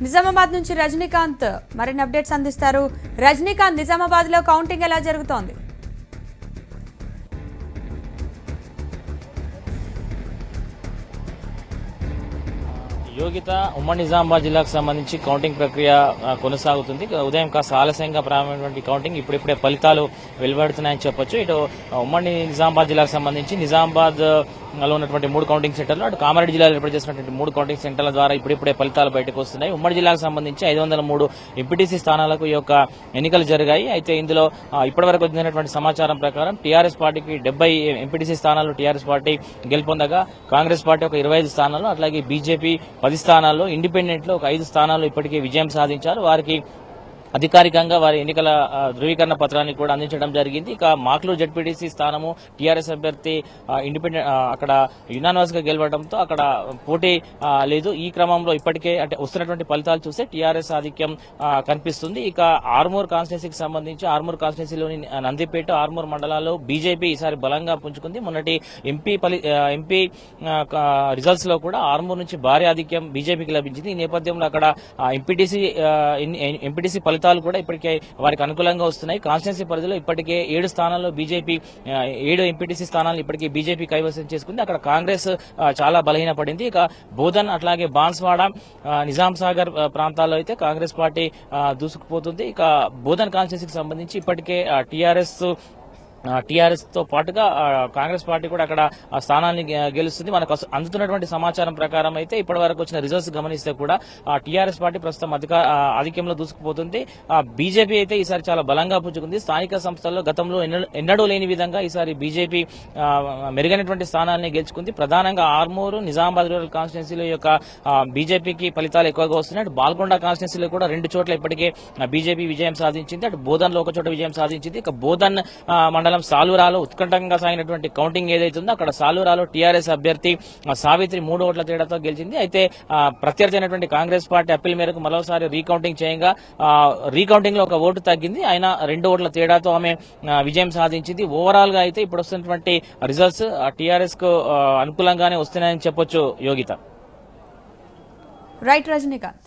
నిజామాబాద్ నుంచి రజనీకాంత్ మరిన్ని అప్డేట్స్ అందిస్తారు. రజనీకాంత్, నిజామాబాద్ లో కౌంటింగ్ ఎలా జరుగుతోంది? యోగిత ఉమ్మడి నిజామాబాద్ జిల్లాకు సంబంధించి కౌంటింగ్ ప్రక్రియ కొనసాగుతుంది. ఉదయం కాస్త ఆలస్యంగా ప్రారంభమైనటువంటి కౌంటింగ్ ఇప్పుడిప్పుడే ఫలితాలు వెలువడుతున్నాయని చెప్పొచ్చు. ఇటు ఉమ్మడి నిజామాబాద్ జిల్లాకు సంబంధించి నిజామాబాద్ లో ఉన్నటువంటి 3 కౌంటింగ్ సెంటర్లు, అటు కామారెడ్డి జిల్లాలో ఏర్పాటు చేసినటువంటి 3 కౌంటింగ్ సెంటర్ల ద్వారా ఇప్పుడిప్పుడే ఫలితాలు బయటకు వస్తున్నాయి. ఉమ్మడి జిల్లాకు సంబంధించి 503 ఎంపీటీసీ స్థానాలకు ఈ యొక్క ఎన్నికలు జరిగాయి. అయితే ఇందులో ఇప్పటివరకు వచ్చినటువంటి సమాచారం ప్రకారం టీఆర్ఎస్ పార్టీకి 70 ఎంపీటీసీ స్థానాలు టీఆర్ఎస్ పార్టీ గెలుపొందగా, కాంగ్రెస్ పార్టీ ఒక 25 స్థానాలు, అట్లాగే బీజేపీ 10 స్థానాల్లో, ఇండిపెండెంట్ లో ఒక 5 స్థానాల్లో ఇప్పటికే విజయం సాధించారు. వారికి అధికారికంగా వారి ఎన్నికల ధృవీకరణ పత్రాన్ని కూడా అందించడం జరిగింది. ఇక మాక్లూరు జెడ్పీటీసీ స్థానము టీఆర్ఎస్ అభ్యర్థి ఇండిపెండెంట్ అక్కడ యునానిమస్ గా గెలవడంతో అక్కడ పోటీ లేదు. ఈ క్రమంలో ఇప్పటికే అంటే వస్తున్నటువంటి ఫలితాలు చూస్తే టీఆర్ఎస్ ఆధిక్యం కనిపిస్తుంది. ఇక ఆర్మూర్ కాన్స్టిట్యున్సీకి సంబంధించి ఆర్మూర్ కాన్స్టిట్యున్సీలోని నందిపేట, ఆర్మూర్ మండలాల్లో బీజేపీ ఈసారి బలంగా పుంజుకుంది. మొన్నటి ఎంపీ రిజల్ట్స్ లో కూడా ఆర్మూర్ నుంచి భారీ ఆధిక్యం బీజేపీకి లభించింది. ఈ నేపథ్యంలో అక్కడ ఎంపీటీసీ ఫలితాలు కూడా ఇప్పటికే వారికి అనుకూలంగా వస్తున్నాయి. కాన్స్టిట్యున్సీ పరిధిలో ఇప్పటికే 7 స్థానాల్లో బీజేపీ 7 ఎంపీటీసీ స్థానాలు ఇప్పటికే బీజేపీ కైవసం చేసుకుంది. అక్కడ కాంగ్రెస్ చాలా బలహీనపడింది. ఇక బోధన్ అట్లాగే బాన్స్వాడ, నిజాం సాగర్ ప్రాంతాల్లో అయితే కాంగ్రెస్ పార్టీ దూసుకుపోతుంది. ఇక బోధన్ కాన్స్టిట్యున్సీకి సంబంధించి ఇప్పటికే టీఆర్ఎస్ తో పాటుగా కాంగ్రెస్ పార్టీ కూడా అక్కడ స్థానాన్ని గెలుస్తుంది. మనకు అందుతున్నటువంటి సమాచారం ప్రకారం అయితే ఇప్పటి వరకు వచ్చిన రిజల్ట్స్ గమనిస్తే కూడా టీఆర్ఎస్ పార్టీ ప్రస్తుతం ఆధిక్యంలో దూసుకుపోతుంది. బీజేపీ అయితే ఈసారి చాలా బలంగా పుంజుకుంది. స్థానిక సంస్థల్లో గతంలో ఎన్నడూ లేని విధంగా ఈసారి బీజేపీ మెరుగైనటువంటి స్థానాన్ని గెలుచుకుంది. ప్రధానంగా ఆర్మూరు, నిజామాబాద్ రూరల్ కాన్స్టిట్యున్సీలో యొక్క బీజేపీకి ఫలితాలు ఎక్కువగా వస్తున్నాయి. అటు బాల్కొండ కాన్స్టిట్యున్సీలో కూడా 2 చోట్ల ఇప్పటికే బీజేపీ విజయం సాధించింది. అటు బోధన్ లో ఒక చోట విజయం సాధించింది. ఇక బోధన్ మండలం సాలూరాలో ఉత్కంఠంగా సాగినటువంటి కౌంటింగ్ ఏదైతుందో అక్కడ సాలూరాలో టీఆర్ఎస్ అభ్యర్థి సావిత్రి 3 ఓట్ల తేడాతో గెలిచింది. అయితే ప్రత్యర్థి అయినటువంటి కాంగ్రెస్ పార్టీ అప్పీల్ మేరకు మరోసారి రీకౌంటింగ్ చేయగా రీకౌంటింగ్ లో ఒక ఓటు తగ్గింది. ఆయన 2 ఓట్ల తేడాతో ఆమె విజయం సాధించింది. ఓవరాల్ గా అయితే ఇప్పుడు వస్తున్నటువంటి రిజల్ట్స్ టీఆర్ఎస్ కు అనుకూలంగానే వస్తున్నాయని చెప్పొచ్చు. యోగిత. రైట్ రజనీకాంత్.